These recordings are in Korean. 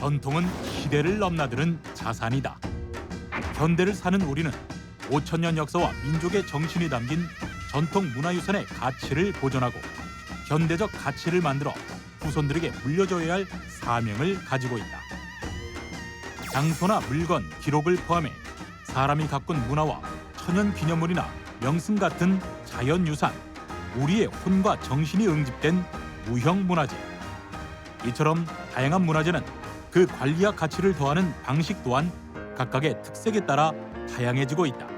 전통은 시대를 넘나드는 자산이다. 현대를 사는 우리는 5천년 역사와 민족의 정신이 담긴 전통 문화유산의 가치를 보존하고 현대적 가치를 만들어 후손들에게 물려줘야 할 사명을 가지고 있다. 장소나 물건, 기록을 포함해 사람이 가꾼 문화와 천연기념물이나 명승 같은 자연유산, 우리의 혼과 정신이 응집된 무형문화재. 이처럼 다양한 문화재는 그 관리와 가치를 더하는 방식 또한 각각의 특색에 따라 다양해지고 있다.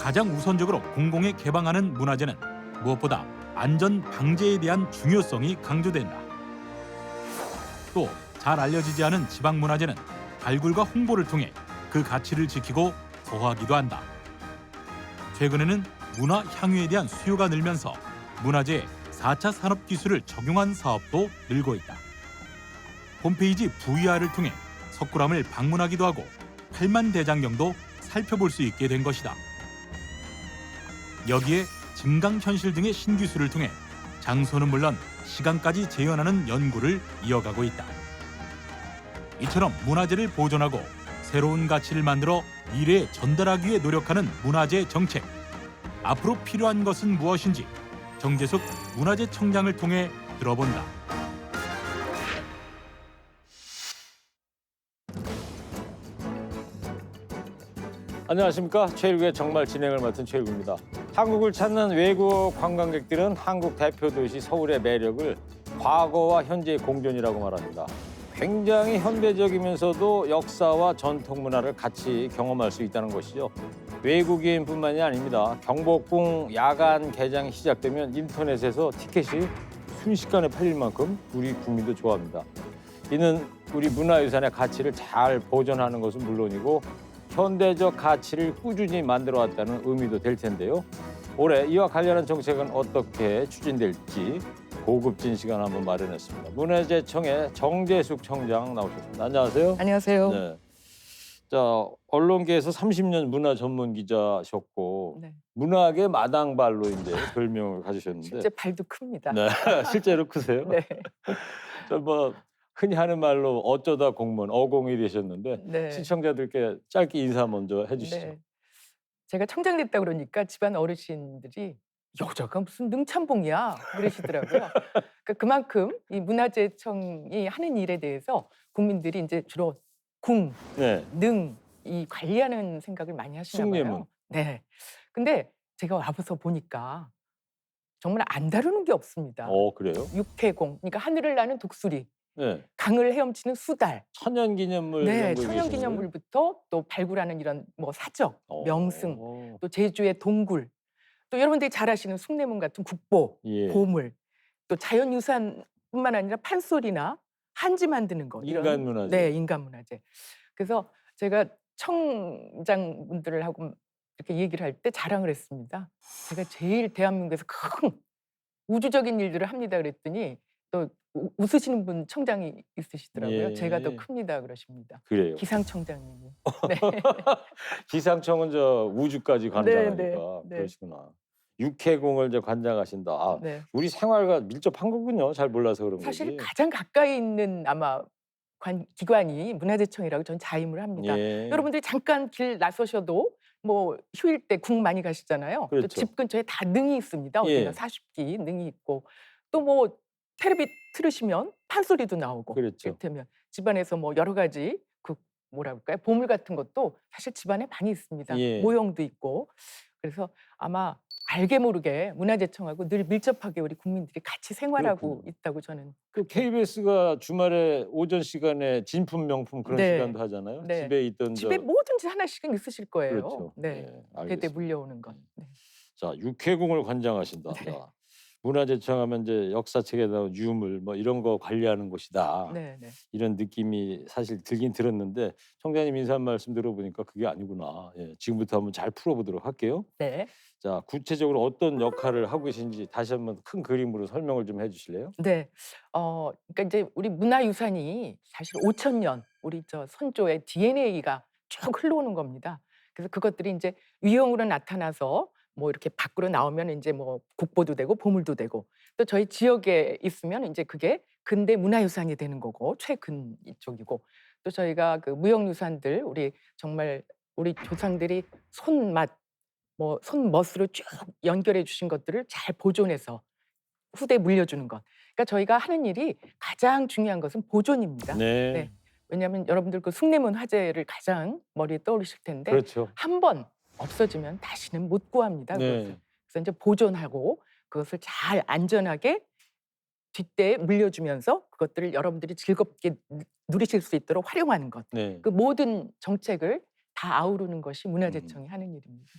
가장 우선적으로 공공에 개방하는 문화재는 무엇보다 안전 방제에 대한 중요성이 강조된다. 또 잘 알려지지 않은 지방 문화재는 발굴과 홍보를 통해 그 가치를 지키고 더하기도 한다. 최근에는 문화 향유에 대한 수요가 늘면서 문화재에 4차 산업기술을 적용한 사업도 늘고 있다. 홈페이지 VR을 통해 석굴암을 방문하기도 하고 팔만대장경도 살펴볼 수 있게 된 것이다. 여기에 증강현실 등의 신기술을 통해 장소는 물론 시간까지 재현하는 연구를 이어가고 있다. 이처럼 문화재를 보존하고 새로운 가치를 만들어 미래에 전달하기 위해 노력하는 문화재 정책. 앞으로 필요한 것은 무엇인지 정재숙 문화재청장을 통해 들어본다. 안녕하십니까. 최일구의 정말 진행을 맡은 최일구입니다. 한국을 찾는 외국 관광객들은 한국 대표 도시 서울의 매력을 과거와 현재의 공존이라고 말합니다. 굉장히 현대적이면서도 역사와 전통 문화를 같이 경험할 수 있다는 것이죠. 외국인뿐만이 아닙니다. 경복궁 야간 개장이 시작되면 인터넷에서 티켓이 순식간에 팔릴 만큼 우리 국민도 좋아합니다. 이는 우리 문화유산의 가치를 잘 보존하는 것은 물론이고 현대적 가치를 꾸준히 만들어왔다는 의미도 될 텐데요. 올해 이와 관련한 정책은 어떻게 추진될지 고급진 시간 한번 마련했습니다. 문화재청의 정재숙 청장 나오셨습니다. 안녕하세요. 안녕하세요. 네. 자, 언론계에서 30년 문화 전문 기자셨고 네. 문학의 마당발로 이제 별명을 가지셨는데 실제 발도 큽니다. 네, 실제로 크세요? 네. 저 뭐 흔히 하는 말로 어쩌다 공무원 어공이 되셨는데 네. 시청자들께 짧게 인사 먼저 해주시죠. 네. 제가 청장 됐다 그러니까 집안 어르신들이 여자가 무슨 능참봉이야 그러시더라고요. 그러니까 그만큼 이 문화재청이 하는 일에 대해서 국민들이 이제 주로 궁, 네. 능 이 관리하는 생각을 많이 하시나 봐요. 숭례문. 네. 근데 제가 와서 보니까 정말 안 다루는 게 없습니다. 그래요? 육해공, 그러니까 하늘을 나는 독수리, 네. 강을 헤엄치는 수달, 천연기념물 네, 연구에 계시는 천연기념물부터 또 발굴하는 이런 뭐 사적, 거예요? 명승, 또 제주의 동굴, 또 여러분들이 잘 아시는 숭례문 같은 국보, 예. 보물, 또 자연유산뿐만 아니라 판소리나 한지 만드는 거, 이런 인간문화재. 네, 인간문화재. 그래서 제가 청장분들하고 이렇게 얘기를 할 때 자랑을 했습니다. 제가 제일 대한민국에서 큰 우주적인 일들을 합니다 그랬더니 또 웃으시는 분 청장이 있으시더라고요. 예. 제가 더 큽니다 그러십니다. 그래요. 기상청장님이. 네. 기상청은 저 우주까지 관장하니까 네, 네. 그러시구나. 육해공을 이제 관장하신다. 아, 네. 우리 생활과 밀접한 거군요. 잘 몰라서 그런 사실 거지. 가장 가까이 있는 아마 기관이 문화재청이라고 저는 자임을 합니다. 예. 여러분들이 잠깐 길 나서셔도 뭐 휴일 때 궁 많이 가시잖아요. 그렇죠. 또 집 근처에 다 능이 있습니다. 어디나 예. 40기 능이 있고 또 뭐 텔레비 틀으시면 판소리도 나오고 그렇죠. 이를테면 집안에서 뭐 여러 가지 그 뭐라 그럴까요? 보물 같은 것도 사실 집안에 많이 있습니다. 예. 모형도 있고. 그래서 아마 알게 모르게 문화재청하고 늘 밀접하게 우리 국민들이 같이 생활하고 그렇군요. 있다고 저는 그 KBS가 주말에 오전 시간에 진품 명품 그런 네. 시간도 하잖아요. 네. 집에 있던 집에 뭐든지 하나씩은 있으실 거예요. 그렇죠. 네. 예, 대대 알겠습니다. 물려오는 것. 네. 자, 육해공을 관장하신다. 네. 자, 문화재청 하면 이제 역사책에 나온 유물 뭐 이런 거 관리하는 곳이다. 네, 네. 이런 느낌이 사실 들긴 들었는데 청장님 인사 말씀 들어보니까 그게 아니구나. 예, 지금부터 한번 잘 풀어보도록 할게요. 네. 자, 구체적으로 어떤 역할을 하고 계신지 다시 한번 큰 그림으로 설명을 좀 해주실래요? 네. 그러니까 이제 우리 문화유산이 사실 5천 년 우리 저 선조의 DNA가 쭉 흘러오는 겁니다. 그래서 그것들이 이제 유형으로 나타나서 뭐 이렇게 밖으로 나오면 이제 뭐 국보도 되고 보물도 되고 또 저희 지역에 있으면 이제 그게 근대 문화유산이 되는 거고 최근 이쪽이고 또 저희가 그 무형유산들 우리 정말 우리 조상들이 손맛 뭐 손멋으로 쭉 연결해 주신 것들을 잘 보존해서 후대에 물려주는 것. 그러니까 저희가 하는 일이 가장 중요한 것은 보존입니다. 네. 네. 왜냐하면 여러분들 그 숭례문 화재를 가장 머리에 떠오르실 텐데 그렇죠. 한 번 없어지면 다시는 못 구합니다. 네. 그것을. 그래서 이제 보존하고 그것을 잘 안전하게 뒷대에 물려주면서 그것들을 여러분들이 즐겁게 누리실 수 있도록 활용하는 것. 네. 그 모든 정책을 다 아우르는 것이 문화재청이 하는 일입니다.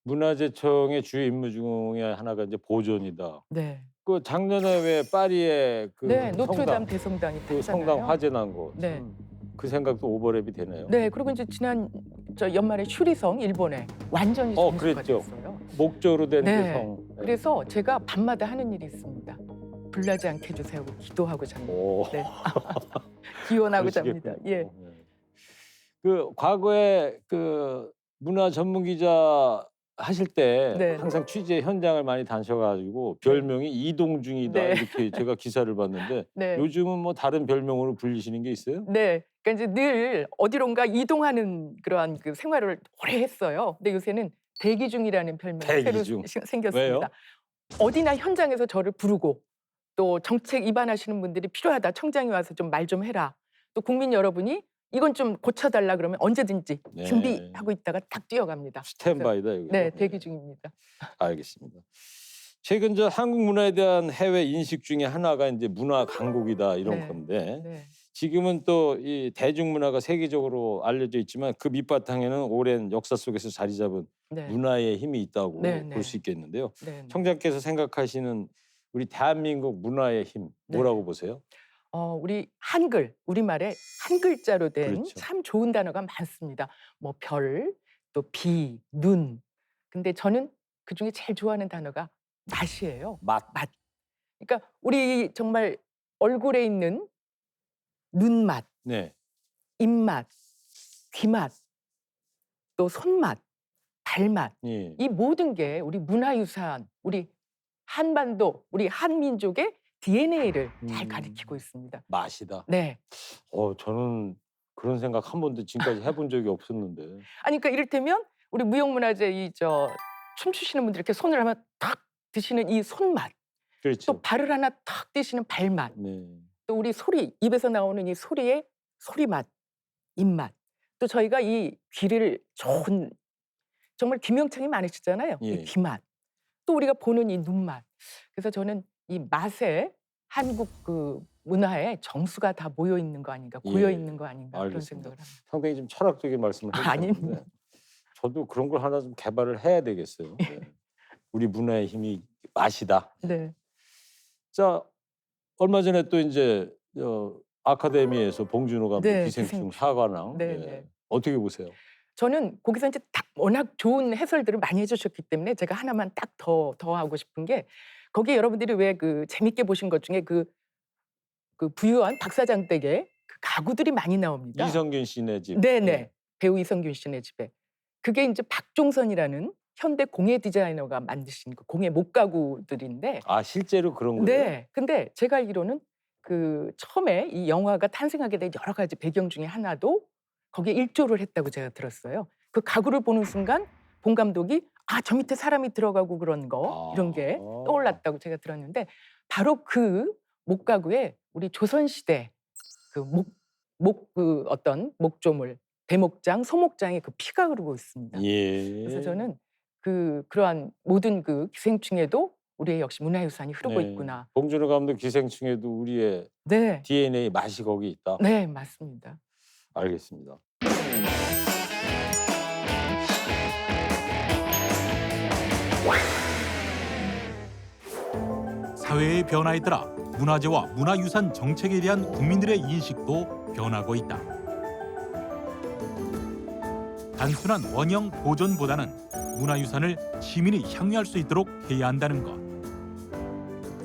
문화재청의 주요 임무 중에 하나가 이제 보존이다. 네. 그 작년에 왜 파리에 그 네, 노트르담 성당, 대성당이 그 탔잖아요. 성당 화재 난 거. 네. 그 생각도 오버랩이 되네요. 네, 그리고 이제 지난 저 연말에 슈리성 일본에 완전히 전수가 그랬죠. 됐어요. 목조로 된 네. 그 성. 네. 그래서 제가 밤마다 하는 일이 있습니다. 불나지 않게 해주세요 하고 기도하고 잡니다. 오. 네. 기원하고 그러시겠군요. 잡니다. 예. 네. 그 과거에 그 문화 전문 기자 하실 때 네. 항상 취재 현장을 많이 다니셔가지고 별명이 이동중이다 네. 이렇게 제가 기사를 봤는데 네. 요즘은 뭐 다른 별명으로 불리시는 게 있어요? 네. 그러니까 이제 늘 어디론가 이동하는 그러한 그 생활을 오래 했어요. 근데 요새는 대기 중이라는 별명이 새로 대기중. 생겼습니다. 왜요? 어디나 현장에서 저를 부르고 또 정책 입안하시는 분들이 필요하다. 청장이 와서 좀 말 좀 해라. 또 국민 여러분이 이건 좀 고쳐달라 그러면 언제든지 네. 준비하고 있다가 딱 뛰어갑니다. 스탠바이다 여기. 네, 대기 중입니다. 알겠습니다. 최근 저 한국 문화에 대한 해외 인식 중에 하나가 이제 문화 강국이다 이런 네. 건데 네. 지금은 또 이 대중문화가 세계적으로 알려져 있지만 그 밑바탕에는 오랜 역사 속에서 자리 잡은 네. 문화의 힘이 있다고 네, 네. 볼 수 있겠는데요. 네. 네. 청장께서 생각하시는 우리 대한민국 문화의 힘 뭐라고 보세요? 우리 한글, 우리말에 한 글자로 된 그렇죠. 참 좋은 단어가 많습니다. 뭐 별, 또 비, 눈. 근데 저는 그중에 제일 좋아하는 단어가 맛이에요. 맛. 그러니까 우리 정말 얼굴에 있는 눈맛, 네. 입맛, 귀맛, 또 손맛, 발맛. 예. 이 모든 게 우리 문화유산, 우리 한반도, 우리 한민족의 DNA를 잘 가리키고 있습니다. 맛이다. 네. 저는 그런 생각 한 번도 지금까지 해본 적이 없었는데. 아니 그러니까 이를테면 우리 무형문화재 이 저 춤추시는 분들 이렇게 손을 하면 탁 드시는 이 손맛, 그렇죠. 또 발을 하나 탁 떼시는 발맛, 네. 또 우리 소리 입에서 나오는 이 소리의 소리맛, 입맛. 또 저희가 이 귀를 좋은 정말 귀명창이 많으시잖아요. 예. 이 귀맛. 또 우리가 보는 이 눈맛. 그래서 저는 이 맛에 한국 그 문화의 정수가 다 모여 있는 거 아닌가, 고여 예. 있는 거 아닌가 그런 알겠습니다. 생각을 합니다. 상당히 좀 철학적인 말씀을 해주셨는데 아닙니다. 저도 그런 걸 하나 좀 개발을 해야 되겠어요. 네. 우리 문화의 힘이 맛이다. 네. 자, 얼마 전에 또 이제 아카데미에서 봉준호 감독 네, 기생충 기생충. 사관왕. 네, 예. 네. 어떻게 보세요? 저는 거기서 이제 딱 워낙 좋은 해설들을 많이 해주셨기 때문에 제가 하나만 딱 더 하고 싶은 게 거기에 여러분들이 왜 그 재밌게 보신 것 중에 그 부유한 박사장 댁에 그 가구들이 많이 나옵니다. 이성균 씨네 집. 네네. 예. 배우 이성균 씨네 집에. 그게 이제 박종선이라는 현대 공예 디자이너가 만드신 그 공예 목가구들인데 아 실제로 그런 거예요? 네. 근데 제가 알기로는 그 처음에 이 영화가 탄생하게 된 여러 가지 배경 중에 하나도 거기에 일조를 했다고 제가 들었어요. 그 가구를 보는 순간 봉 감독이 저 밑에 사람이 들어가고 그런 거 이런 게 떠올랐다고 제가 들었는데 바로 그 목가구에 우리 조선시대 그 어떤 목조물 대목장, 소목장의 그 피가 흐르고 있습니다. 예. 그래서 저는 그러한 모든 그 기생충에도 우리의 역시 문화유산이 흐르고 네. 있구나. 봉준호 감독 기생충에도 우리의 네, DNA 맛이 거기 있다. 네 맞습니다. 알겠습니다. 사회의 변화에 따라 문화재와 문화유산 정책에 대한 국민들의 인식도 변하고 있다. 단순한 원형 보존보다는 문화유산을 시민이 향유할 수 있도록 해야 한다는 것.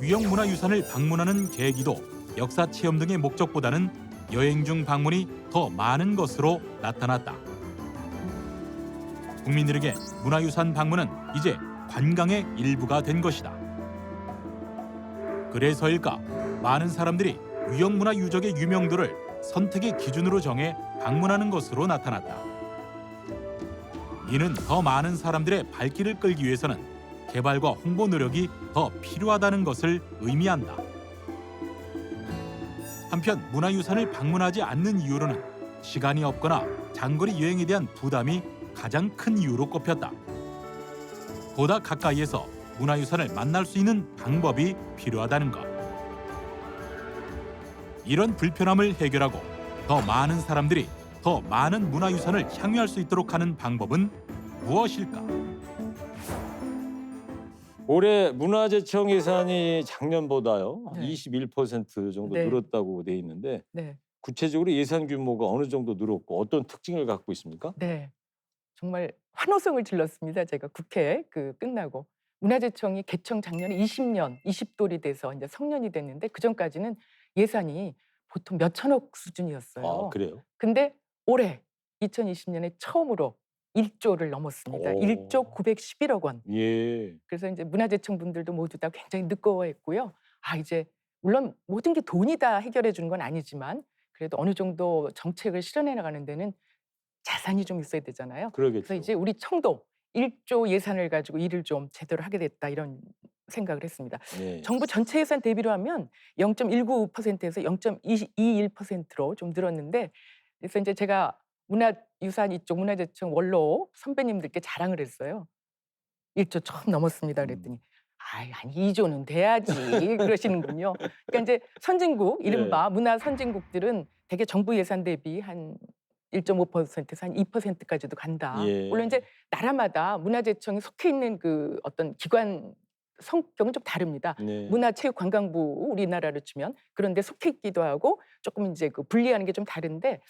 유형 문화유산을 방문하는 계기도 역사 체험 등의 목적보다는 여행 중 방문이 더 많은 것으로 나타났다. 국민들에게 문화유산 방문은 이제 관광의 일부가 된 것이다. 그래서일까 많은 사람들이 위형문화 유적의 유명도를 선택의 기준으로 정해 방문하는 것으로 나타났다. 이는 더 많은 사람들의 발길을 끌기 위해서는 개발과 홍보 노력이 더 필요하다는 것을 의미한다. 한편 문화유산을 방문하지 않는 이유로는 시간이 없거나 장거리 여행에 대한 부담이 가장 큰 이유로 꼽혔다. 보다 가까이에서 문화유산을 만날 수 있는 방법이 필요하다는 것. 이런 불편함을 해결하고 더 많은 사람들이 더 많은 문화유산을 향유할 수 있도록 하는 방법은 무엇일까? 올해 문화재청 예산이 작년보다요 네. 21% 정도 네. 늘었다고 돼 있는데 네. 구체적으로 예산 규모가 어느 정도 늘었고 어떤 특징을 갖고 있습니까? 네. 정말 환호성을 질렀습니다. 제가 국회 끝나고 문화재청이 개청 작년에 20년, 20돌이 돼서 이제 성년이 됐는데 그 전까지는 예산이 보통 몇 천억 수준이었어요. 아, 그래요? 근데 올해 2020년에 처음으로 1조를 넘었습니다. 오. 1조 911억 원. 예. 그래서 이제 문화재청 분들도 모두 다 굉장히 느껴했고요. 아 이제 물론 모든 게 돈이 다 해결해 주는 건 아니지만 그래도 어느 정도 정책을 실현해 나가는 데는 자산이 좀 있어야 되잖아요. 그러겠죠. 그래서 이제 우리 청도 1조 예산을 가지고 일을 좀 제대로 하게 됐다 이런 생각을 했습니다. 예. 정부 전체 예산 대비로 하면 0.195%에서 0.221%로 좀 늘었는데 그래서 이제 제가 문화유산 이쪽 문화재청 원로 선배님들께 자랑을 했어요. 1조 처음 넘었습니다. 그랬더니 아이, 한 2조는 돼야지 그러시는군요. 그러니까 이제 선진국 이른바 문화 선진국들은 대개 정부 예산 대비 한 1.5%에서 한 2%까지도 간다. 예. 물론 이제 나라마다 문화재청이 속해 있는 그 어떤 기관 성격은 좀 다릅니다. 네. 문화체육관광부 우리나라로 치면 그런데 속해 있기도 하고 조금 이제 그 분리하는 게 좀 다른데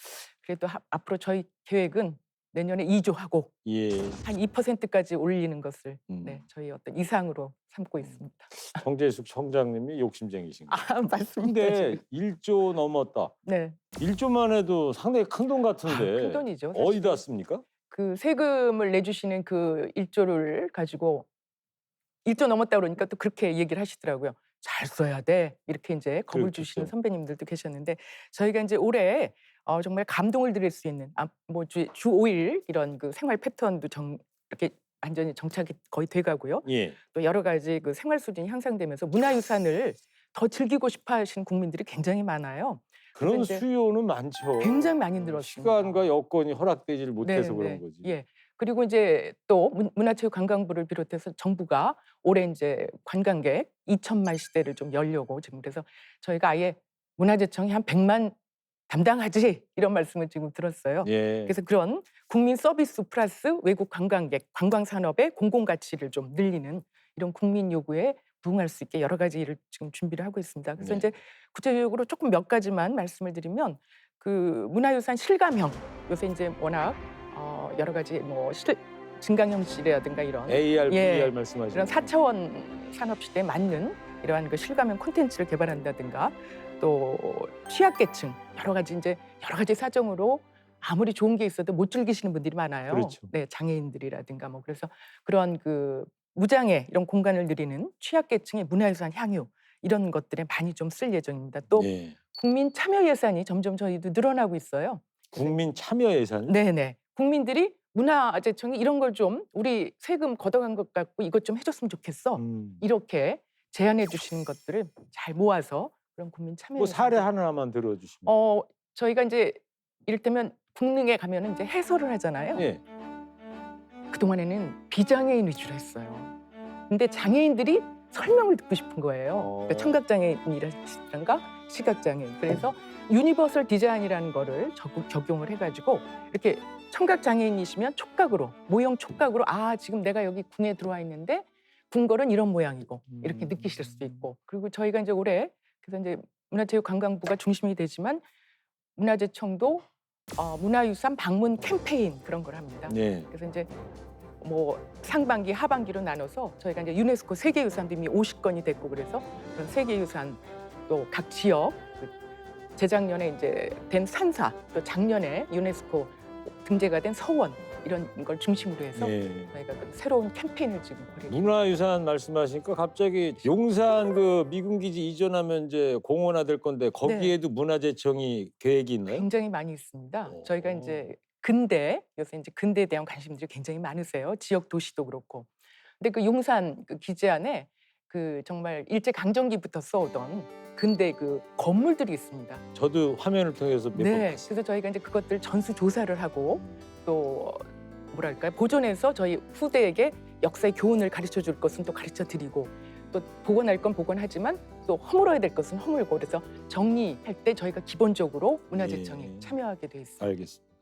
그래도 앞으로 저희 계획은 내년에 2조 하고 예. 한 2%까지 올리는 것을 음. 저희 어떤 이상으로 삼고 있습니다. 정재숙 청장님이 욕심쟁이신가요? 아 맞습니다. 근데 1조 넘었다. 네, 1조만 해도 상당히 큰 돈 같은데 큰 돈이죠. 사실. 어디다 씁니까? 그 세금을 내주시는 그 1조를 가지고 1조 넘었다 그러니까 또 그렇게 얘기를 하시더라고요. 잘 써야 돼. 이렇게 이제 겁을 그렇겠죠. 주시는 선배님들도 계셨는데 저희가 이제 올해 정말 감동을 드릴 수 있는 주 5일 이런 그 생활 패턴도 이렇게 완전히 정착이 거의 돼가고요. 예. 또 여러 가지 그 생활 수준이 향상되면서 문화유산을 더 즐기고 싶어하시는 국민들이 굉장히 많아요. 그런 그래서 이제 수요는 많죠. 굉장히 많이 늘었습니다. 시간과 여건이 허락되지를 못해서 네, 그런 네. 거지. 예. 그리고 이제 또 문화체육관광부를 비롯해서 정부가 올해 이제 관광객 2천만 시대를 좀 열려고 지금 그래서 저희가 아예 문화재청이 한 100만 담당하지 이런 말씀을 지금 들었어요. 예. 그래서 그런 국민 서비스 플러스 외국 관광객, 관광산업의 공공가치를 좀 늘리는 이런 국민 요구에 부응할 수 있게 여러 가지 일을 지금 준비를 하고 있습니다. 그래서 네. 이제 구체적으로 조금 몇 가지만 말씀을 드리면 그 문화유산 실감형 요새 이제 워낙 여러 가지 뭐 증강현실이라든가 이런 AR, 예, VR 말씀하시는 이런 4차원 산업 시대에 맞는 이러한 그 실감형 콘텐츠를 개발한다든가 또 취약계층 여러 가지 사정으로 아무리 좋은 게 있어도 못 즐기시는 분들이 많아요. 그렇죠. 네, 장애인들이라든가 뭐 그래서 그런 그 무장애 이런 공간을 누리는 취약계층의 문화유산 향유 이런 것들에 많이 좀 쓸 예정입니다. 또 예. 국민 참여 예산이 점점 저희도 늘어나고 있어요. 국민 참여 예산. 네네. 국민들이 문화재청이 이런 걸 좀 우리 세금 걷어간 것 같고 이것 좀 해줬으면 좋겠어. 이렇게 제안해 주시는 것들을 잘 모아서 그런 국민 참여. 뭐 사례 하나만 들어주시면. 저희가 이제 이를테면 국능에 가면은 이제 해설을 하잖아요. 예. 그 동안에는 비장애인 위주로 했어요. 근데 장애인들이 설명을 듣고 싶은 거예요. 그러니까 청각장애인이라든가 시각장애인. 그래서 유니버설 디자인이라는 거를 적용을 해가지고 이렇게 청각장애인이시면 촉각으로 모형 촉각으로 지금 내가 여기 궁에 들어와 있는데 궁궐은 이런 모양이고 이렇게 느끼실 수 있고 그리고 저희가 이제 올해 그래서 이제 문화체육관광부가 중심이 되지만 문화재청도 문화유산 방문 캠페인 그런 걸 합니다. 네. 그래서 이제 뭐 상반기 하반기로 나눠서 저희가 이제 유네스코 세계유산도 이미 50건이 됐고 그래서 그런 세계유산 또 각 지역 재작년에 이제 된 산사 또 작년에 유네스코 등재가 된 서원 이런 걸 중심으로 해서 예. 저희가 그 새로운 캠페인을 지금 벌이고 문화유산 말씀하시니까 갑자기 용산 그 미군기지 이전하면 이제 공원화될 건데 거기에도 문화재청이 계획이 있나요? 굉장히 많이 있습니다. 오. 저희가 이제 근대 요새 이제 근대에 대한 관심들이 굉장히 많으세요. 지역 도시도 그렇고. 근데 그 용산 그 기지 안에 그 정말 일제 강점기부터 써오던 근대 그 건물들이 있습니다. 저도 화면을 통해서 몇 번 네, 봤어요. 그래서 저희가 이제 그것들 전수 조사를 하고 또 뭐랄까요 보존해서 저희 후대에게 역사의 교훈을 가르쳐 줄 것은 또 가르쳐 드리고 또 복원할 건 복원하지만 또 허물어야 될 것은 허물고 그래서 정리할 때 저희가 기본적으로 문화재청에 예. 참여하게 돼 있습니다. 알겠습니다.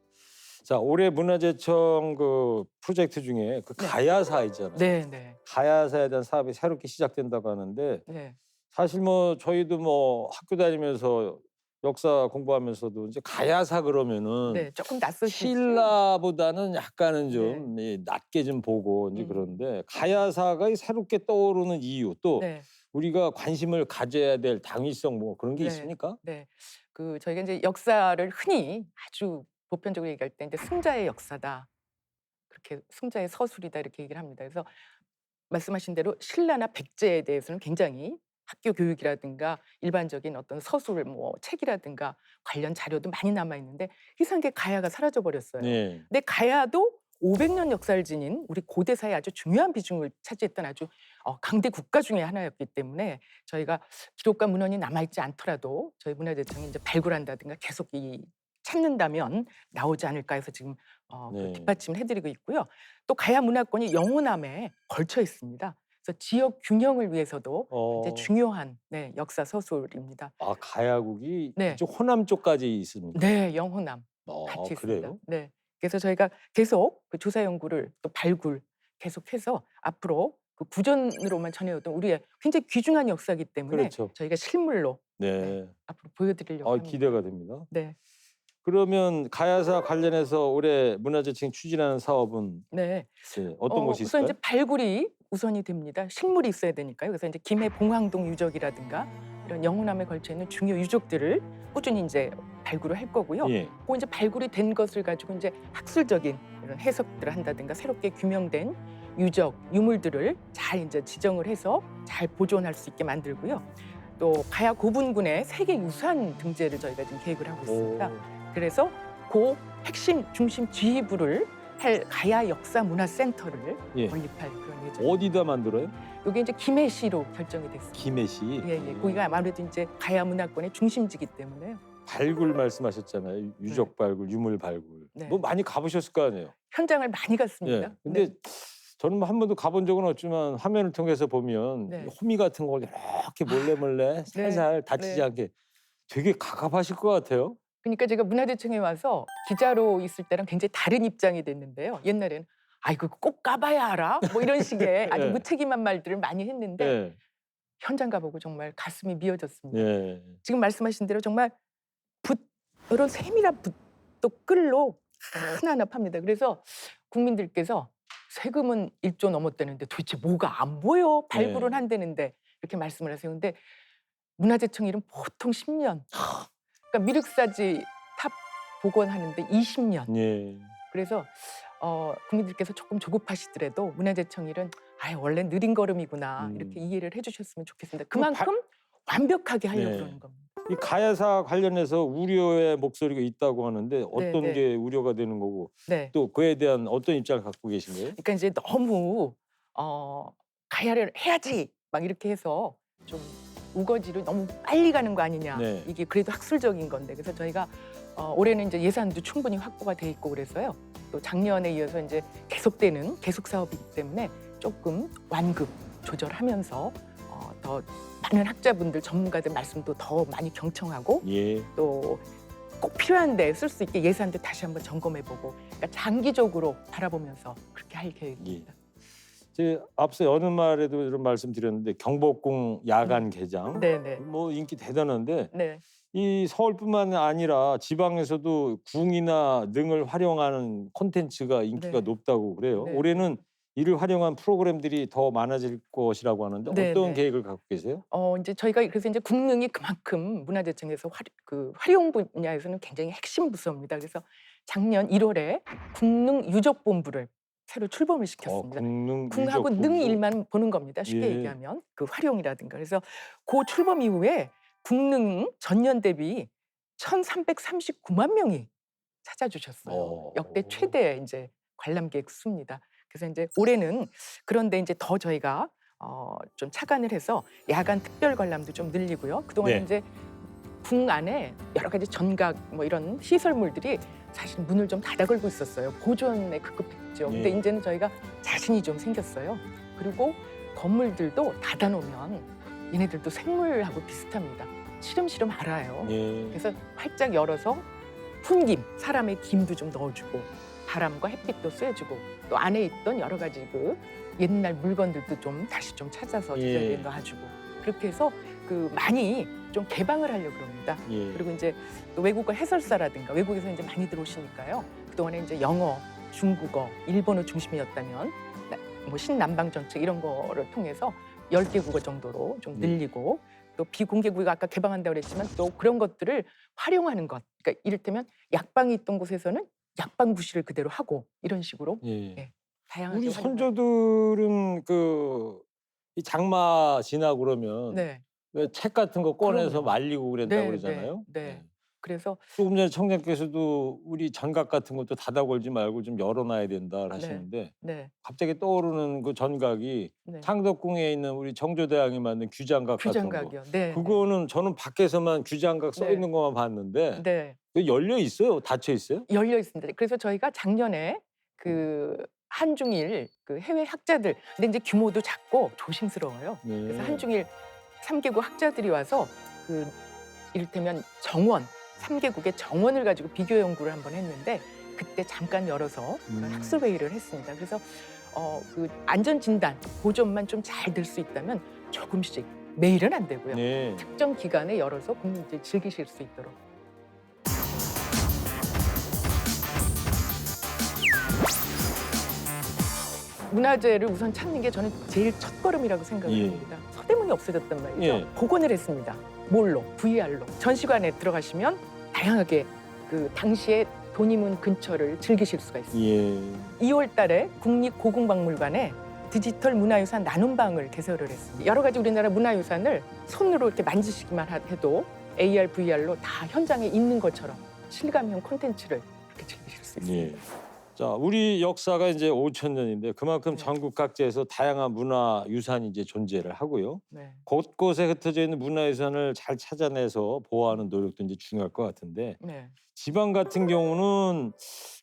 자, 올해 문화재청 그 프로젝트 중에 그 네. 가야사 있잖아요. 네, 네, 가야사에 대한 사업이 새롭게 시작된다고 하는데 네, 사실 뭐 저희도 뭐 학교 다니면서 역사 공부하면서도 이제 가야사 그러면은 네, 조금 낯설시죠. 신라보다는 약간은 좀 낮게 좀 보고 이제 음. 그런데 가야사가 새롭게 떠오르는 이유 또 네, 우리가 관심을 가져야 될 당위성 뭐 그런 게 네. 있습니까? 네, 그 저희가 이제 역사를 흔히 아주 보편적으로 얘기할 때 이제 승자의 역사다. 그렇게 승자의 서술이다 이렇게 얘기를 합니다. 그래서 말씀하신 대로 신라나 백제에 대해서는 굉장히 학교 교육이라든가 일반적인 어떤 서술 뭐 책이라든가 관련 자료도 많이 남아 있는데 이상하게 가야가 사라져 버렸어요. 네. 근데 가야도 500년 역사를 지닌 우리 고대사의 아주 중요한 비중을 차지했던 아주 강대 국가 중에 하나였기 때문에 저희가 기록과 문헌이 남아있지 않더라도 저희 문화재청이 이제 발굴한다든가 계속 이 찾는다면 나오지 않을까 해서 지금 그 네. 뒷받침을 해드리고 있고요. 또 가야 문화권이 영호남에 걸쳐 있습니다. 그래서 지역 균형을 위해서도 이제 중요한 역사 서술입니다. 아 가야국이 네. 이쪽 호남 쪽까지 있습니다. 네, 영호남 같이 있습니다. 그래요? 네, 그래서 저희가 계속 그 조사 연구를 또 발굴 계속해서 앞으로 그 구전으로만 전해오던 우리의 굉장히 귀중한 역사이기 때문에 그렇죠. 저희가 실물로 네. 앞으로 보여드리려고 합니다. 기대가 됩니다. 네, 그러면 가야사 관련해서 올해 문화재청이 추진하는 사업은 네. 어떤 것이 우선 있을까요? 이제 발굴이 우선이 됩니다. 실물이 있어야 되니까요. 그래서 이제 김해 봉황동 유적이라든가 이런 영호남에 걸쳐 있는 중요 유적들을 꾸준히 이제 발굴을 할 거고요. 예. 그 이제 발굴이 된 것을 가지고 이제 학술적인 이런 해석들을 한다든가 새롭게 규명된 유적 유물들을 잘 이제 지정을 해서 잘 보존할 수 있게 만들고요. 또 가야 고분군의 세계 유산 등재를 저희가 지금 계획을 하고 있습니다. 그래서 그 핵심 중심 지휘부를 할 가야 역사 문화센터를 예. 건립할 그런 예정. 어디다 만들어요? 여기 이제 김해시로 결정이 됐습니다. 김해시. 예, 예. 거기가 아무래도 이제 가야 문화권의 중심지기 때문에요. 발굴 말씀하셨잖아요. 유적 발굴, 유물 발굴. 네. 뭐 많이 가보셨을 거 아니에요. 현장을 많이 갔습니다. 예. 근데 네. 저는 뭐 한 번도 가본 적은 없지만 화면을 통해서 보면 네. 호미 같은 걸 이렇게 몰래 살살 다치지 네. 않게 되게 가깝하실 것 같아요. 그러니까 제가 문화재청에 와서 기자로 있을 때랑 굉장히 다른 입장이 됐는데요. 옛날에는 아이고 꼭 가봐야 알아? 뭐 이런 식의 아주 네. 무책임한 말들을 많이 했는데 예. 현장 가보고 정말 가슴이 미어졌습니다. 예. 지금 말씀하신 대로 정말 이런 세밀한 붓도 끌로 하나하나 팝니다. 그래서 국민들께서 세금은 1조 넘었다는데 도대체 뭐가 안 보여? 발굴은 네. 한다는데 이렇게 말씀을 하세요. 근데 문화재청 일은 보통 10년. 그러니까 미륵사지 탑 복원하는데 20년. 예. 그래서 국민들께서 조금 조급하시더라도 문화재청 일은 원래 느린 걸음이구나 이렇게 이해를 해주셨으면 좋겠습니다. 그만큼 완벽하게 하려고 네. 그러는 겁니다. 이 가야사 관련해서 우려의 목소리가 있다고 하는데 어떤 네. 게 우려가 되는 거고 네. 또 그에 대한 어떤 입장을 갖고 계신 거예요? 그러니까 이제 너무 가야를 해야지 막 이렇게 해서 좀 우거지로 너무 빨리 가는 거 아니냐. 네. 이게 그래도 학술적인 건데 그래서 저희가 올해는 이제 예산도 충분히 확보가 돼 있고 그래서요. 또 작년에 이어서 이제 계속되는 계속 사업이기 때문에 조금 완급 조절하면서 더 많은 학자분들 전문가들 말씀도 더 많이 경청하고 예. 또 꼭 필요한데 쓸 수 있게 예산도 다시 한번 점검해보고 그러니까 장기적으로 바라보면서 그렇게 할 계획입니다. 제 앞서 여느 말에도 이런 말씀드렸는데 경복궁 야간 개장 네네. 뭐 인기 대단한데 네. 이 서울뿐만 아니라 지방에서도 궁이나 능을 활용하는 콘텐츠가 인기가 네. 높다고 그래요. 네. 올해는 이를 활용한 프로그램들이 더 많아질 것이라고 하는데 네, 어떤 네. 계획을 갖고 계세요? 이제 저희가 그래서 이제 국능이 그만큼 문화재청에서 활용 분야에서는 굉장히 핵심 부서입니다. 그래서 작년 1월에 국능 유적본부를 새로 출범을 시켰습니다. 궁하고 능 일만 보는 겁니다. 쉽게 예. 얘기하면 그 활용이라든가. 그래서 그 출범 이후에 국능 전년 대비 1,339만 명이 찾아주셨어요. 역대 최대 이제 관람객 수입니다. 그래서 이제 올해는 그런데 이제 더 저희가 좀 착안을 해서 야간 특별 관람도 좀 늘리고요. 그동안 네. 이제 궁 안에 여러 가지 전각 뭐 이런 시설물들이 사실 문을 좀 닫아 걸고 있었어요. 보존에 급급했죠. 근데 예. 이제는 저희가 자신이 좀 생겼어요. 그리고 건물들도 닫아 놓으면 얘네들도 생물하고 비슷합니다. 시름시름 알아요. 예. 그래서 활짝 열어서 훈김, 사람의 김도 좀 넣어주고 바람과 햇빛도 쐬주고 또 안에 있던 여러 가지 그 옛날 물건들도 좀 다시 좀 찾아서 예. 제자리에 놔주고 그렇게 해서 그 많이 좀 개방을 하려고 그럽니다. 예. 그리고 이제 또 외국어 해설사라든가 외국에서 이제 많이 들어오시니까요. 그동안에 이제 영어, 중국어, 일본어 중심이었다면 뭐 신남방 정책 이런 거를 통해서 10개 국어 정도로 좀 늘리고 또 비공개국가 아까 개방한다고 그랬지만 또 그런 것들을 활용하는 것. 그러니까 이를테면 약방이 있던 곳에서는 약방 구실을 그대로 하고 이런 식으로 예. 네, 다양하게 우리 활용을 선조들은 이 장마 지나고 그러면 네. 왜 책 같은 거 꺼내서 그럼요. 말리고 그랬다고 네, 그러잖아요. 네. 그래서 조금 전에 청장께서도 우리 전각 같은 것도 닫아 걸지 말고 좀 열어놔야 된다 하시는데 네. 갑자기 떠오르는 그 전각이 네. 창덕궁에 있는 우리 정조대왕이 만든 규장각 같은 거. 규장각이요. 네. 그거는 저는 밖에서만 규장각 써 네. 있는 것만 봤는데 네. 그거 열려 있어요? 닫혀 있어요? 열려 있습니다. 그래서 저희가 작년에 그 한중일 그 해외 학자들 근데 이제 규모도 작고 조심스러워요. 네. 그래서 한중일 3개국 학자들이 와서 그 이를테면 정원 3개국의 정원을 가지고 비교 연구를 한번 했는데 그때 잠깐 열어서 그런 학술 회의를 했습니다. 그래서 그 안전 진단 보존만 좀 잘 될 수 있다면 조금씩 매일은 안 되고요. 네. 특정 기간에 열어서 국민들이 즐기실 수 있도록. 문화재를 우선 찾는 게 저는 제일 첫걸음이라고 생각을 예. 합니다. 서대문이 없어졌단 말이죠. 예. 복원을 했습니다. 뭘로? VR로. 전시관에 들어가시면 다양하게 그 당시의 돈이문 근처를 즐기실 수가 있습니다. 예. 2월 달에 국립고궁박물관에 디지털 문화유산 나눔방을 개설을 했습니다. 여러 가지 우리나라 문화유산을 손으로 이렇게 만지시기만 해도 AR, VR로 다 현장에 있는 것처럼 실감형 콘텐츠를 이렇게 즐기실 수 있습니다. 예. 자, 우리 역사가 이제 5,000년인데 그만큼 네. 전국 각지에서 다양한 문화 유산이 이제 존재를 하고요. 네. 곳곳에 흩어져 있는 문화 유산을 잘 찾아내서 보호하는 노력도 이제 중요할 것 같은데 네. 지방 같은 경우는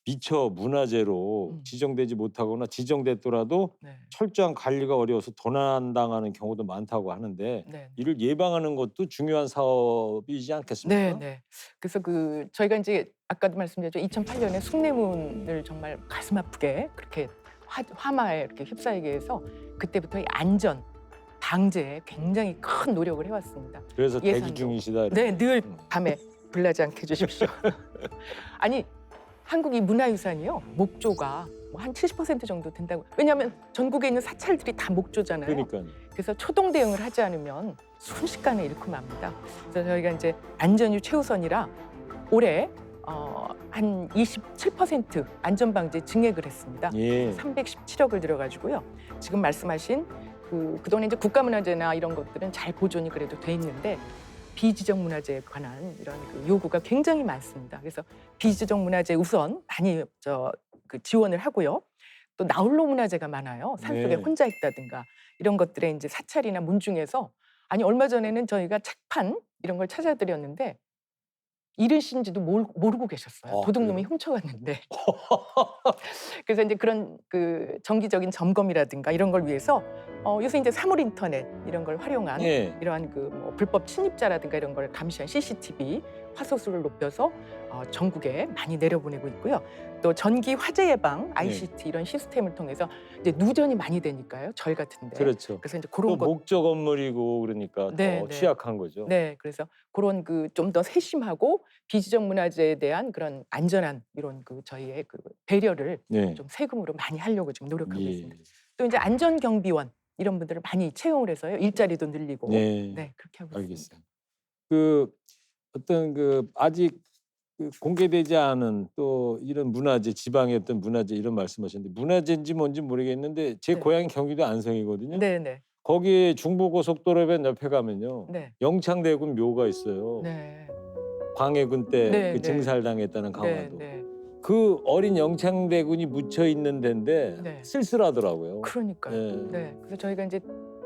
미처 문화재로 음. 지정되지 못하거나 지정됐더라도 네. 철저한 관리가 어려워서 도난당하는 경우도 많다고 하는데 네. 이를 예방하는 것도 중요한 사업이지 않겠습니까? 네, 네. 그래서 그 저희가 이제 아까도 말씀드렸죠. 2008년에 숭례문을 정말 가슴 아프게 그렇게 화마에 이렇게 휩싸이게 해서 그때부터 이 안전 방제에 굉장히 큰 노력을 해왔습니다. 그래서 대기 예산도. 중이시다. 이렇게. 네, 늘 밤에 불나지 않게 해주십시오. 아니 한국이 문화유산이요 목조가 뭐 한 70% 정도 된다고. 왜냐하면 전국에 있는 사찰들이 다 목조잖아요. 그러니까요. 그래서 초동 대응을 하지 않으면 순식간에 잃고 맙니다. 그래서 저희가 이제 안전이 최우선이라 올해 한 27% 안전방제 증액을 했습니다. 예. 317억을 들여가지고요. 지금 말씀하신 그동안 이제 국가문화재나 이런 것들은 잘 보존이 그래도 돼 있는데 비지적 문화재에 관한 이런 그 요구가 굉장히 많습니다. 그래서 비지적 문화재 우선 많이 그 지원을 하고요. 또 나홀로 문화재가 많아요. 산속에 네. 혼자 있다든가 이런 것들에 이제 사찰이나 문중에서 아니 얼마 전에는 저희가 책판 이런 걸 찾아드렸는데 잃으신지도 모르고 계셨어요. 아, 도둑놈이 그래요? 훔쳐갔는데. 그래서 이제 그런 그 정기적인 점검이라든가 이런 걸 위해서 요새 이제 사물 인터넷 이런 걸 활용한 예. 이러한 그 뭐 불법 침입자라든가 이런 걸 감시한 CCTV 화소수를 높여서 전국에 많이 내려보내고 있고요. 또 전기 화재 예방 ICT 이런 시스템을 통해서 이제 누전이 많이 되니까요. 절 같은데. 그렇죠. 그래서 이제 또 그런 것 목조 건물이고 그러니까 네, 더 네. 취약한 거죠. 네, 그래서 그런 그 좀 더 세심하고 비지적 문화재에 대한 그런 안전한 이런 그 저희의 그 배려를 네. 좀 세금으로 많이 하려고 지금 노력하고 예. 있습니다. 또 이제 안전 경비원 이런 분들을 많이 채용을 해서요 일자리도 늘리고 네. 네 그렇게 하고 있습니다. 알겠습니다. 그 어떤 그 아직 그 공개되지 않은 또 이런 문화재, 지방의 어떤 문화재 이런 말씀하셨는데 문화재인지 뭔지 모르겠는데 제 네. 고향이 경기도 안성이거든요. 네네. 거기 중부고속도로변 옆에 가면요. 네. 영창대군 묘가 있어요. 네. 광해군 때 네, 그 네. 증살당했다는 네. 강화도. 네. 그 어린 영창대군이 묻혀 있는 데인데 네. 쓸쓸하더라고요. 그러니까요. 예. 네. 그래서 저희가 이제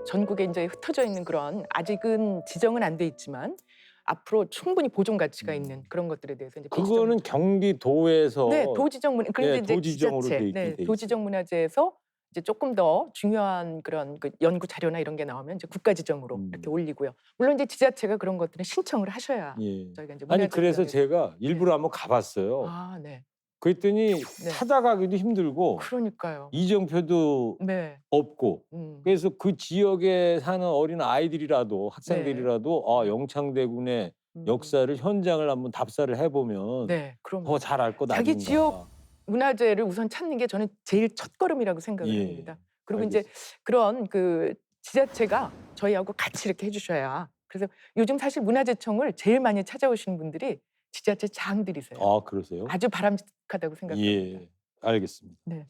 전국에 이제 흩어져 있는 그런 아직은 지정은 안 돼 있지만 앞으로 충분히 보존 가치가 있는 그런 것들에 대해서 이제 그거는 경기도에서 네, 도지정 문화 그런데 예, 이제 도지정으로 지자체, 돼 있긴 돼 있어요. 도지정 문화재에서 이제 조금 더 중요한 그런 그 연구 자료나 이런 게 나오면 이제 국가 지정으로 이렇게 올리고요. 물론 이제 지자체가 그런 것들은 신청을 하셔야 예. 저희가 이제 아니 그래서 문화재위원회에서 제가 일부러 한번 가봤어요. 아, 네. 그랬더니 네. 찾아가기도 힘들고 그러니까요. 이정표도 네. 없고 그래서 그 지역에 사는 어린 아이들이라도 학생들이라도 아, 영창대군의 역사를 현장을 한번 답사를 해보면 네, 그럼 더 잘 알 거다. 자기 지역 문화재를 우선 찾는 게 저는 제일 첫걸음이라고 생각을 예. 합니다. 그리고 알겠습니다. 이제 그런 그 지자체가 저희하고 같이 이렇게 해주셔야. 그래서 요즘 사실 문화재청을 제일 많이 찾아오시는 분들이 지자체 장들이세요. 아, 그러세요? 아주 바람직하다고 생각합니다. 예, 알겠습니다. 네.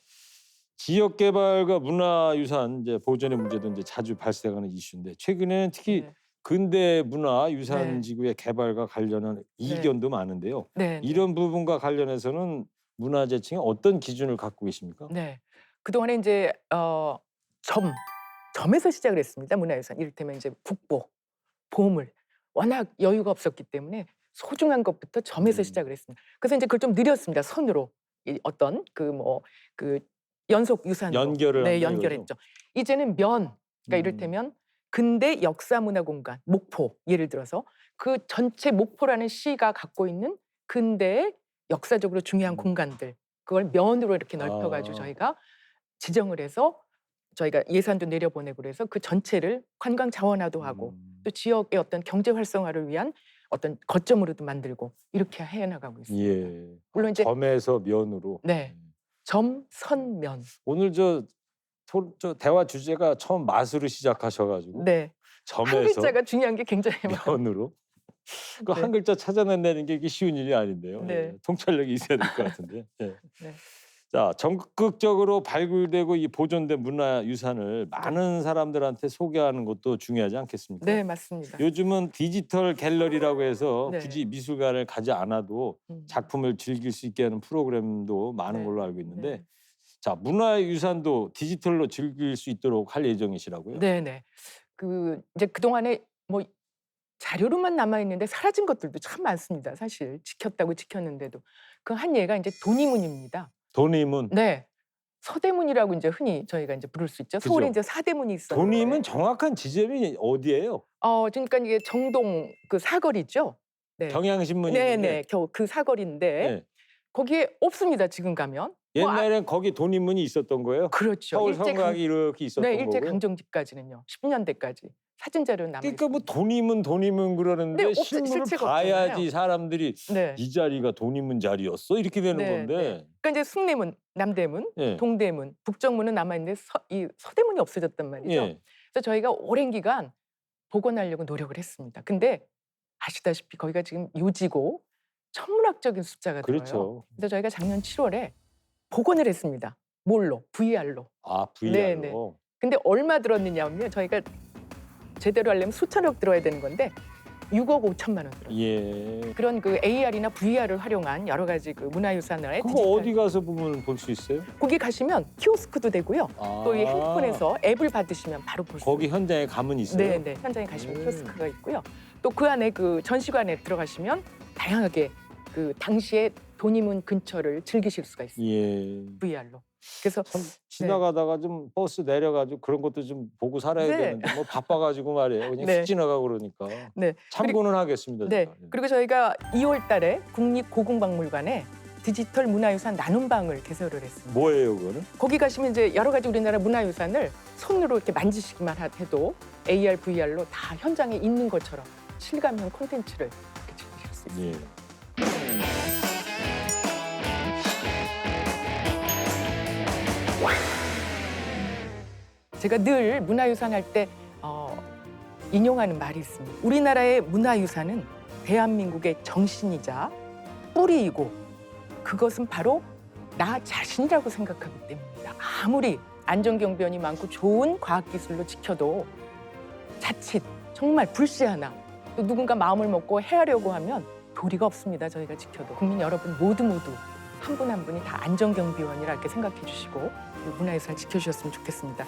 지역 개발과 문화유산 이제 보존의 문제도 이제 자주 발생하는 이슈인데 최근에는 특히 네. 근대 문화 유산 지구의 개발과 관련한 이견도 많은데요. 네. 이런 부분과 관련해서는 문화재청이 어떤 기준을 갖고 계십니까? 네. 그동안에 이제 점에서 시작을 했습니다. 문화유산. 이를테면 이제 국보, 보물. 워낙 여유가 없었기 때문에 소중한 것부터 점에서 시작을 했습니다. 그래서 이제 그걸 좀 늘렸습니다. 선으로. 이 어떤 그 연속 유산으로 연결을 네, 한다 연결했죠. 이제는 면, 그러니까 이를테면 근대 역사문화공간, 목포 예를 들어서 그 전체 목포라는 시가 갖고 있는 근대의 역사적으로 중요한 공간들 그걸 면으로 이렇게 넓혀가지고 저희가 지정을 해서 저희가 예산도 내려보내고 그래서 그 전체를 관광 자원화도 하고 또 지역의 어떤 경제 활성화를 위한 어떤 거점으로도 만들고 이렇게 해나가고 있습니다. 예. 물론 이제 점에서 면으로. 네. 점, 선, 면. 오늘 저 대화 주제가 처음 맛으로 시작하셔가지고 네. 한 점에서 글자가 중요한 게 굉장히 많아요. 면으로. 그 네. 한 글자 찾아낸다는 게 이게 쉬운 일이 아닌데요. 네. 예, 통찰력이 있어야 될 것 같은데. 예. 네. 자, 적극적으로 발굴되고 이 보존된 문화유산을 많은 사람들한테 소개하는 것도 중요하지 않겠습니까? 네, 맞습니다. 요즘은 디지털 갤러리라고 해서 네. 굳이 미술관을 가지 않아도 작품을 즐길 수 있게 하는 프로그램도 많은 네. 걸로 알고 있는데 네. 자, 문화유산도 디지털로 즐길 수 있도록 할 예정이시라고요? 네네. 그 이제 그 동안에 뭐 자료로만 남아 있는데 사라진 것들도 참 많습니다. 사실 지켰다고 지켰는데도 그 한 예가 이제 돈이문입니다. 돈이문. 네. 서대문이라고 이제 흔히 저희가 이제 부를 수 있죠. 서울에 그죠. 이제 사대문이 있었는데. 돈이문 정확한 지점이 어디예요? 그러니까 이게 정동 그 사거리죠. 네. 경향신문인데. 네네. 그 사거리인데 네. 거기에 없습니다. 지금 가면. 옛날엔 거기 돈이문이 있었던 거예요? 그렇죠. 서울 성곽이 이렇게 있었던 네, 거고. 일제 강점기까지는요. 10년대까지 사진 자료 남아 그러니까 뭐 있습니다. 돈이문 그러는데 네, 실물을 실체가 봐야지 없잖아요. 사람들이 네. 이 자리가 돈이문 자리였어 이렇게 되는 네, 건데. 네. 그러니까 이제 숭례문, 남대문, 예. 동대문, 북정문은 남아 있는데 이 서대문이 없어졌단 말이죠. 예. 그래서 저희가 오랜 기간 복원하려고 노력을 했습니다. 근데 아시다시피 거기가 지금 요지고 천문학적인 숫자가 들어요. 그렇죠. 그래서 저희가 작년 7월에 복원을 했습니다. 뭘로? VR로. 아, VR로. 네, 네. 근데 얼마 들었느냐면요. 저희가 제대로 하려면 수천억 들어야 되는 건데 6억 5천만 원 들어요. 예. 그런 그 AR이나 VR을 활용한 여러 가지 그 문화유산을 그거 어디 가서 보면 볼 수 있어요? 거기 가시면 키오스크도 되고요. 아. 또 이 핸드폰에서 앱을 받으시면 바로 볼 수 있어요. 거기 현장에 가면 있어요? 네, 네. 현장에 가시면 키오스크가 있고요. 또 그 안에 그 전시관에 들어가시면 다양하게 그 당시의 돈이문 근처를 즐기실 수가 있습니다. 예. VR로. 그래서 참 지나가다가 좀 버스 내려가지고 그런 것도 좀 보고 살아야 네. 되는데 뭐 바빠가지고 말이에요. 그냥 네. 휙 지나가고 그러니까. 네. 참고는 하겠습니다. 네. 제가. 예. 그리고 저희가 2월 달에 국립고궁박물관에 디지털 문화유산 나눔방을 개설을 했습니다. 뭐예요, 그거는? 거기 가시면 이제 여러 가지 우리나라 문화유산을 손으로 이렇게 만지시기만 해도 AR, VR로 다 현장에 있는 것처럼 실감형 콘텐츠를 이렇게 즐기실 수 있습니다. 예. 제가 늘 문화유산 할 때 인용하는 말이 있습니다. 우리나라의 문화유산은 대한민국의 정신이자 뿌리이고 그것은 바로 나 자신이라고 생각하기 때문입니다. 아무리 안전경비원이 많고 좋은 과학기술로 지켜도 자칫 정말 불씨 하나 또 누군가 마음을 먹고 해하려고 하면 도리가 없습니다. 저희가 지켜도. 국민 여러분 모두 한 분 한 분이 다 안전경비원이라 이렇게 생각해 주시고 문화유산 지켜주셨으면 좋겠습니다.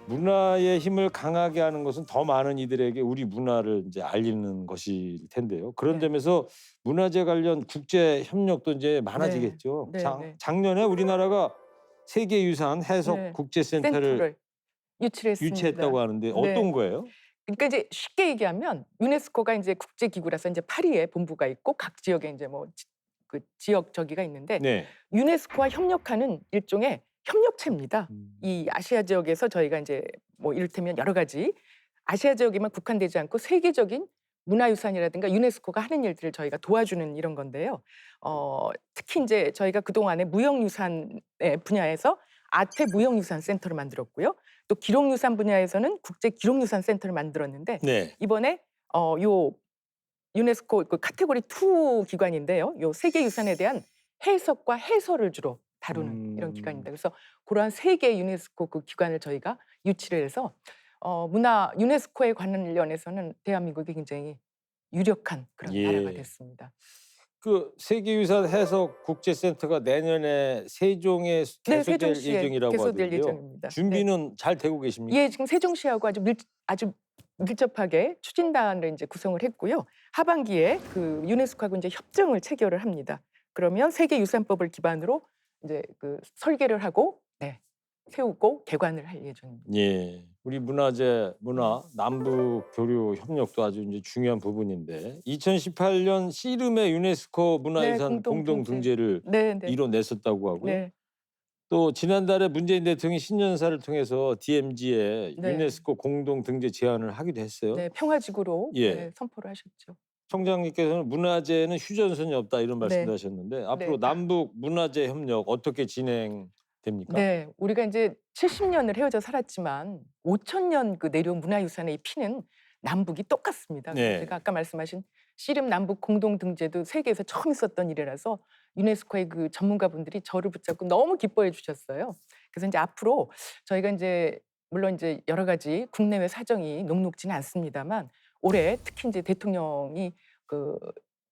문화의 힘을 강하게 하는 것은 더 많은 이들에게 우리 문화를 이제 알리는 것일 텐데요. 그런 네. 점에서 문화재 관련 국제 협력도 이제 많아지겠죠. 네, 네. 작년에 우리나라가 세계유산 해석 네. 국제센터를 센터를 유치했습니다. 유치했다고 하는데 어떤 거예요? 그러니까 이제 쉽게 얘기하면 유네스코가 이제 국제기구라서 이제 파리에 본부가 있고 각 지역에 이제 뭐 그 지역 저기가 있는데 네. 유네스코와 협력하는 일종의 협력체입니다. 이 아시아 지역에서 저희가 이제 뭐 이를테면 여러 가지 아시아 지역에만 국한되지 않고 세계적인 문화유산이라든가 유네스코가 하는 일들을 저희가 도와주는 이런 건데요. 특히 이제 저희가 그동안에 무형유산의 분야에서 아태 무형유산 센터를 만들었고요. 또 기록유산 분야에서는 국제 기록유산 센터를 만들었는데 네. 이번에 요 유네스코 그 카테고리 2 기관인데요. 요 세계유산에 대한 해석과 해설을 주로 다루는 이런 기관입니다. 그래서 그러한 세 개의 유네스코 그 기관을 저희가 유치를 해서 문화 유네스코에 관련해서는 대한민국이 굉장히 유력한 그런 예. 나라가 됐습니다. 그 세계유산 해석 국제센터가 내년에 세종에 네, 개소될 세종시에 예정이라고 개소될 하던데요. 예정입니다. 준비는 잘 되고 계십니까? 예, 지금 세종시하고 아주 밀접하게 추진단을 이제 구성을 했고요. 하반기에 그 유네스코하고 이제 협정을 체결을 합니다. 그러면 세계유산법을 기반으로 이제 그 설계를 하고 세우고 개관을 할 예정입니다. 예, 우리 문화재 문화 남북 교류 협력도 아주 이제 중요한 부분인데 2018년 씨름의 유네스코 문화유산 공동 등재를 네. 이뤄냈었다고 하고요. 네. 또 지난달에 문재인 대통령이 신년사를 통해서 DMZ에 네. 유네스코 공동 등재 제안을 하기도 했어요. 네, 평화지구로 예. 선포를 하셨죠. 청장님께서는 문화재는 휴전선이 없다 이런 말씀도 네. 하셨는데 앞으로 네. 남북 문화재 협력 어떻게 진행됩니까? 네, 우리가 이제 70년을 헤어져 살았지만 5,000년 그 내려온 문화유산의 이 피는 남북이 똑같습니다. 그래서 네. 제가 아까 말씀하신 씨름 남북 공동 등재도 세계에서 처음 있었던 일이라서 유네스코의 그 전문가분들이 저를 붙잡고 너무 기뻐해 주셨어요. 그래서 이제 앞으로 저희가 이제 물론 이제 여러 가지 국내외 사정이 녹록지는 않습니다만 올해 특히 이제 대통령이 그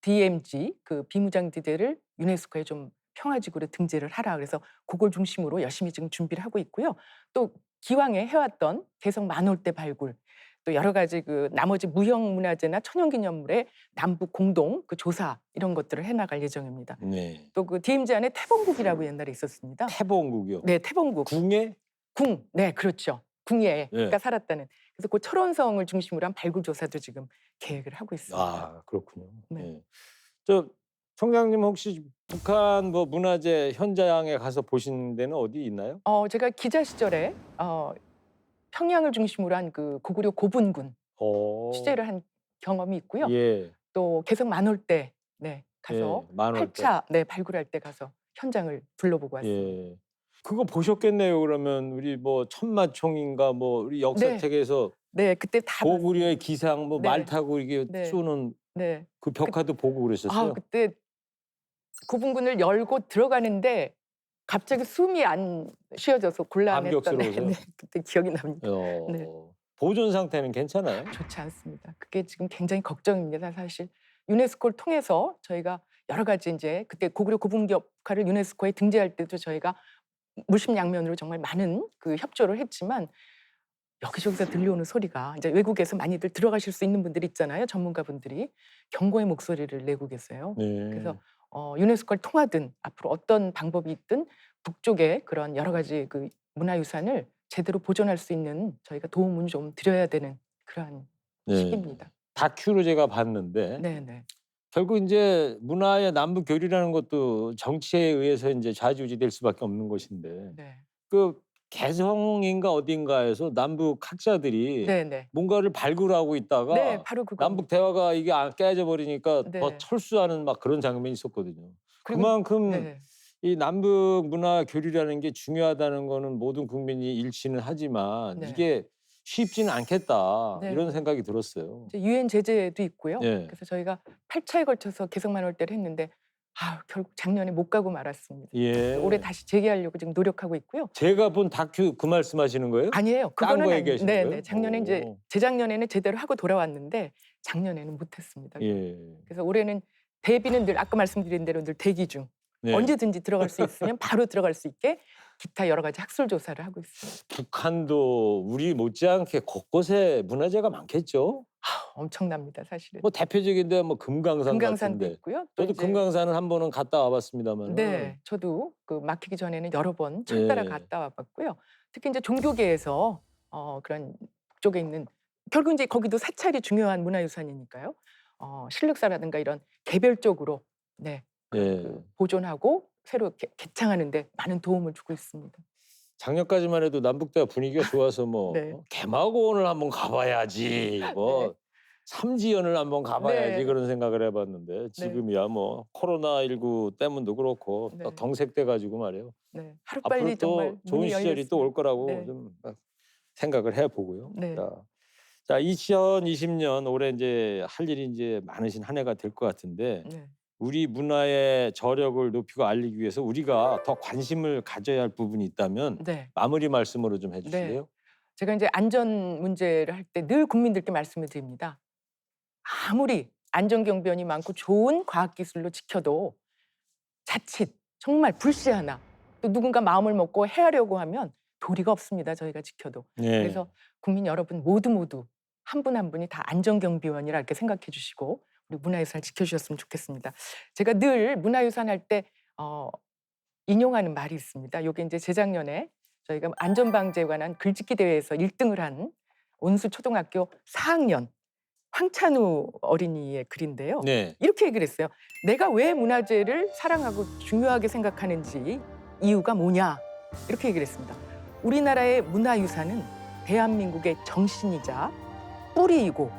DMZ 그 비무장지대를 유네스코에 좀 평화지구로 등재를 하라 그래서 그걸 중심으로 열심히 지금 준비를 하고 있고요. 또 기왕에 해왔던 대성 만월대 발굴 또 여러 가지 그 나머지 무형문화재나 천연기념물의 남북 공동 그 조사 이런 것들을 해나갈 예정입니다. 네. 또 그 DMZ 안에 태봉국이라고 옛날에 있었습니다. 태봉국이요. 네, 태봉국. 궁예? 궁, 네, 그렇죠. 궁예가 네. 살았다는. 그래서 그 철원성을 중심으로 한 발굴 조사도 지금 계획을 하고 있습니다. 아, 그렇군요. 네. 네. 저 청장님 혹시 북한 뭐 문화재 현장에 가서 보신 데는 어디 있나요? 제가 기자 시절에 평양을 중심으로 한 그 고구려 고분군 취재를 한 경험이 있고요. 예. 또 개성 만월대 가서 예, 만월대. 8차 발굴할 때 가서 현장을 둘러보고 왔습니다. 예. 그거 보셨겠네요. 그러면 우리 뭐 천마총인가 뭐 우리 역사책에서 네, 그때 다 고구려의 봤습니다. 기상 뭐 네. 말 타고 이게 네. 쏘는 네. 그 벽화도 보고 그러셨어요? 그때 고분군을 열고 들어가는데 갑자기 숨이 안 쉬어져서 곤란했던 감격스러워서요? 그때 기억이 납니다. 네. 보존 상태는 괜찮아요? 좋지 않습니다. 그게 지금 굉장히 걱정입니다. 사실 유네스코를 통해서 저희가 여러 가지 이제 그때 고구려 고분격화를 유네스코에 등재할 때도 저희가 물심양면으로 정말 많은 그 협조를 했지만 여기저기서 들려오는 소리가 이제 외국에서 많이들 들어가실 수 있는 분들이 있잖아요. 전문가분들이 경고의 목소리를 내고 계세요. 네. 그래서 유네스코를 통하든 앞으로 어떤 방법이 있든 북쪽에 그런 여러 가지 그 문화유산을 제대로 보존할 수 있는 저희가 도움을 좀 드려야 되는 그러한 시기입니다. 다큐로 제가 봤는데 네네. 결국 이제 문화의 남북 교류라는 것도 정치에 의해서 이제 좌지우지될 수밖에 없는 것인데 네. 그 개성인가 어딘가에서 남북 학자들이 네네. 뭔가를 발굴하고 있다가 네, 바로 그거. 남북 대화가 이게 안 깨져 버리니까 네. 더 철수하는 막 그런 장면이 있었거든요. 그리고- 그만큼 네. 이 남북 문화 교류라는 게 중요하다는 거는 모든 국민이 일치는 하지만 네. 이게 쉽지는 않겠다 네. 이런 생각이 들었어요. 이제 유엔 제재도 있고요. 예. 그래서 저희가 8차에 걸쳐서 개성만월대를 했는데 결국 작년에 못 가고 말았습니다. 예. 올해 다시 재개하려고 지금 노력하고 있고요. 제가 본 다큐 그 말씀하시는 거예요? 아니에요. 딴 그거는 거 아니. 얘기하시는 네, 거예요? 네. 작년에 이제 오. 재작년에는 제대로 하고 돌아왔는데 작년에는 못했습니다. 예. 그래서 올해는 대비는 늘 아까 말씀드린 대로 늘 대기 중. 네. 언제든지 들어갈 수 있으면 바로 들어갈 수 있게 기타 여러 가지 학술 조사를 하고 있습니다. 북한도 우리 못지않게 곳곳에 문화재가 많겠죠? 엄청납니다, 사실은. 뭐 대표적인데 뭐 금강산 금강산도 같은데. 있고요. 또 저도 이제 금강산은 한 번은 갔다 와봤습니다만. 네, 저도 그 막히기 전에는 여러 번 철따라 예. 갔다 와봤고요. 특히 이제 종교계에서 그런 쪽에 있는 결국 이제 거기도 사찰이 중요한 문화유산이니까요. 실륵사라든가 이런 개별적으로 네, 예. 보존하고 새로 개창하는데 많은 도움을 주고 있습니다. 작년까지만 해도 남북대화 분위기가 좋아서 뭐 네. 개마고원을 한번 가봐야지, 뭐 네. 삼지연을 한번 가봐야지 네. 그런 생각을 해봤는데 지금이야 뭐 코로나19 때문도 그렇고 네. 또 경색돼가지고 말이에요. 네, 하루빨리 앞으로 정말 또 좋은 문이 시절이 또 올 열렸으면. 거라고 네. 좀 생각을 해보고요. 네. 자, 2020년 올해 이제 할 일이 이제 많으신 한 해가 될 것 같은데 네. 우리 문화의 저력을 높이고 알리기 위해서 우리가 더 관심을 가져야 할 부분이 있다면 네. 마무리 말씀으로 좀 해주실래요? 제가 이제 안전 문제를 할 때 늘 국민들께 말씀을 드립니다. 아무리 안전경비원이 많고 좋은 과학기술로 지켜도 자칫 정말 불씨 하나 또 누군가 마음을 먹고 해하려고 하면 도리가 없습니다. 저희가 지켜도. 네. 그래서 국민 여러분 모두 한 분 한 분이 다 안전경비원이라 이렇게 생각해 주시고 우리 문화유산을 지켜주셨으면 좋겠습니다. 제가 늘 문화유산 할 때 인용하는 말이 있습니다. 이게 이제 재작년에 저희가 안전방제에 관한 글짓기 대회에서 1등을 한 온수초등학교 4학년 황찬우 어린이의 글인데요. 네. 이렇게 얘기를 했어요. 내가 왜 문화재를 사랑하고 중요하게 생각하는지 이유가 뭐냐 이렇게 얘기를 했습니다. 우리나라의 문화유산은 대한민국의 정신이자 뿌리이고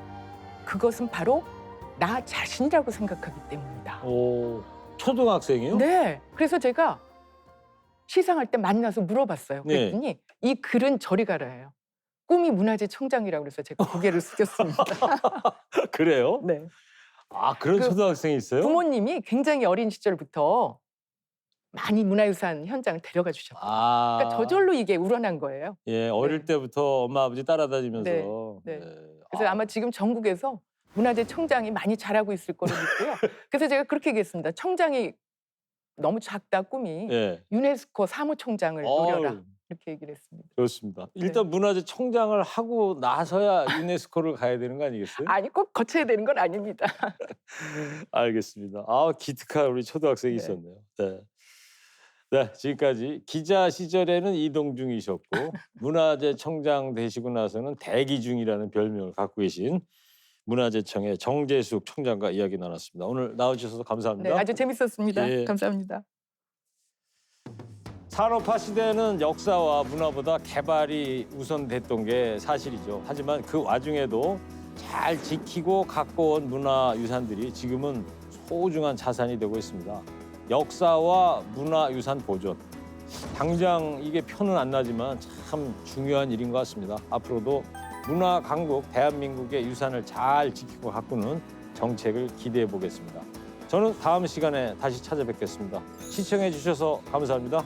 그것은 바로 나 자신이라고 생각하기 때문이다. 오, 초등학생이요? 네. 그래서 제가 시상할 때 만나서 물어봤어요. 네. 그랬더니 이 글은 저리 가라예요. 꿈이 문화재 청장이라고 그래서 제가 고개를 숙였습니다. 그래요? 네. 아, 그런 그 초등학생이 있어요? 부모님이 굉장히 어린 시절부터 많이 문화유산 현장을 데려가 주셨어요. 아, 그러니까 저절로 이게 우러난 거예요. 예, 어릴 네. 때부터 엄마 아버지 따라다니면서. 네. 그래서 아마 지금 전국에서 문화재 청장이 많이 잘하고 있을 거로 믿고요. 그래서 제가 그렇게 얘기했습니다. 청장이 너무 작다 꿈이 예. 유네스코 사무총장을 노려라 어우, 이렇게 얘기를 했습니다. 그렇습니다. 일단 문화재 청장을 하고 나서야 유네스코를 가야 되는 거 아니겠어요? 아니 꼭 거쳐야 되는 건 아닙니다. 알겠습니다. 아, 기특한 우리 초등학생이 네. 있었네요. 네. 네, 지금까지 기자 시절에는 이동 중이셨고 문화재 청장 되시고 나서는 대기 중이라는 별명을 갖고 계신 문화재청의 정재숙 청장과 이야기 나눴습니다. 오늘 나와주셔서 감사합니다. 네, 아주 재밌었습니다. 예. 감사합니다. 산업화 시대에는 역사와 문화보다 개발이 우선됐던 게 사실이죠. 하지만 그 와중에도 잘 지키고 갖고 온 문화유산들이 지금은 소중한 자산이 되고 있습니다. 역사와 문화유산 보존. 당장 이게 표는 안 나지만 참 중요한 일인 것 같습니다. 앞으로도 문화 강국 대한민국의 유산을 잘 지키고 가꾸는 정책을 기대해 보겠습니다. 저는 다음 시간에 다시 찾아뵙겠습니다. 시청해 주셔서 감사합니다.